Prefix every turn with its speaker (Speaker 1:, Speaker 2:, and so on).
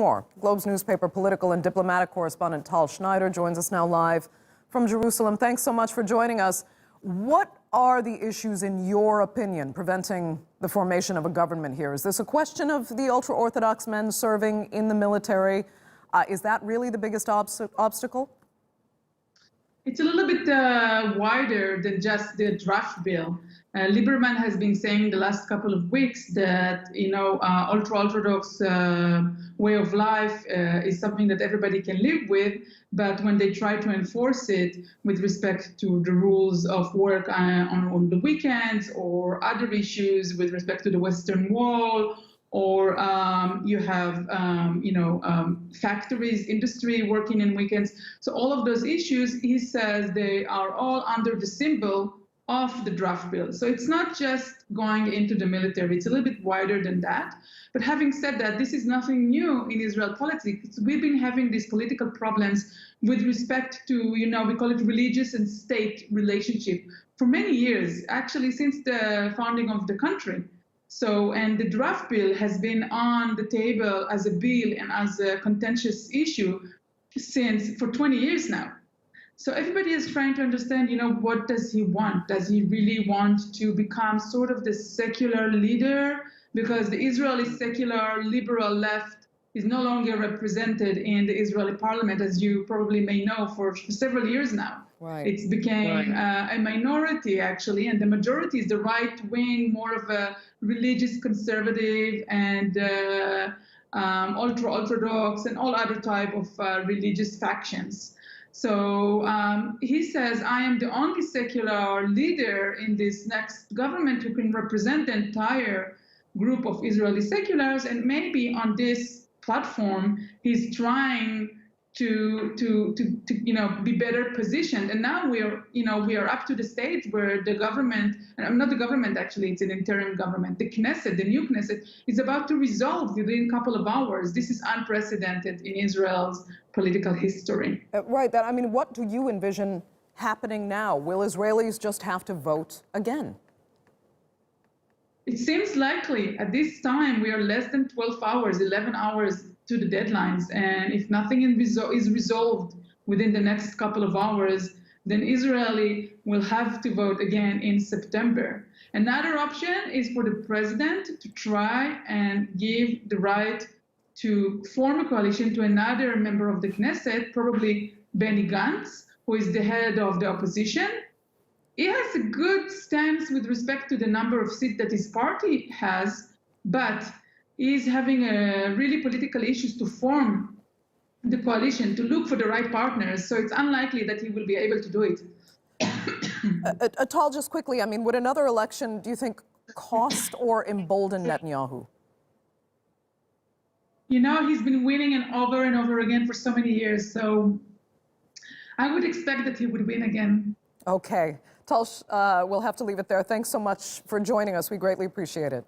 Speaker 1: more. Globe's newspaper political and diplomatic correspondent Tal Schneider joins us now live from Jerusalem. Thanks so much for joining us. What are the issues, in your opinion, preventing the formation of a government here? Is this a question of the ultra-Orthodox men serving in the military? Is that really the biggest obstacle?
Speaker 2: It's a little bit wider than just the draft bill. Lieberman has been saying the last couple of weeks that, ultra-Orthodox way of life is something that everybody can live with, but when they try to enforce it with respect to the rules of work on the weekends or other issues with respect to the Western Wall, or you have, factories, industry working in weekends. So all of those issues, he says, they are all under the symbol of the draft bill. So it's not just going into the military. It's a little bit wider than that. But having said that, this is nothing new in Israel politics. We've been having these political problems with respect to, we call it religious and state relationship for many years, actually since the founding of the country. So, and the draft bill has been on the table as a bill and as a contentious issue for 20 years now. So everybody is trying to understand, what does he want? Does he really want to become sort of the secular leader? Because the Israeli secular liberal left is no longer represented in the Israeli parliament, as you probably may know, for several years now.
Speaker 1: Right.
Speaker 2: It's became a minority, actually, and the majority is the right wing, more of a religious conservative and ultra-Orthodox and all other type of religious factions. So he says, I am the only secular leader in this next government who can represent the entire group of Israeli seculars, and maybe on this platform, he's trying to be better positioned. And now we are up to the stage where the government, and not the government actually, it's an interim government, the Knesset, the new Knesset, is about to resolve within a couple of hours. This is unprecedented in Israel's political history.
Speaker 1: Right. What do you envision happening now? Will Israelis just have to vote again?
Speaker 2: It seems likely. At this time, we are less than 12 hours, 11 hours to the deadlines. And if nothing is resolved within the next couple of hours, then Israeli will have to vote again in September. Another option is for the president to try and give the right to form a coalition to another member of the Knesset, probably Benny Gantz, who is the head of the opposition. He has a good stance with respect to the number of seats that his party has, but he's having really political issues to form the coalition, to look for the right partners. So it's unlikely that he will be able to do it.
Speaker 1: Tal, just quickly, would another election, do you think, cost or embolden Netanyahu?
Speaker 2: He's been winning and over again for so many years. So I would expect that he would win again.
Speaker 1: Okay. Tal, we'll have to leave it there. Thanks so much for joining us. We greatly appreciate it.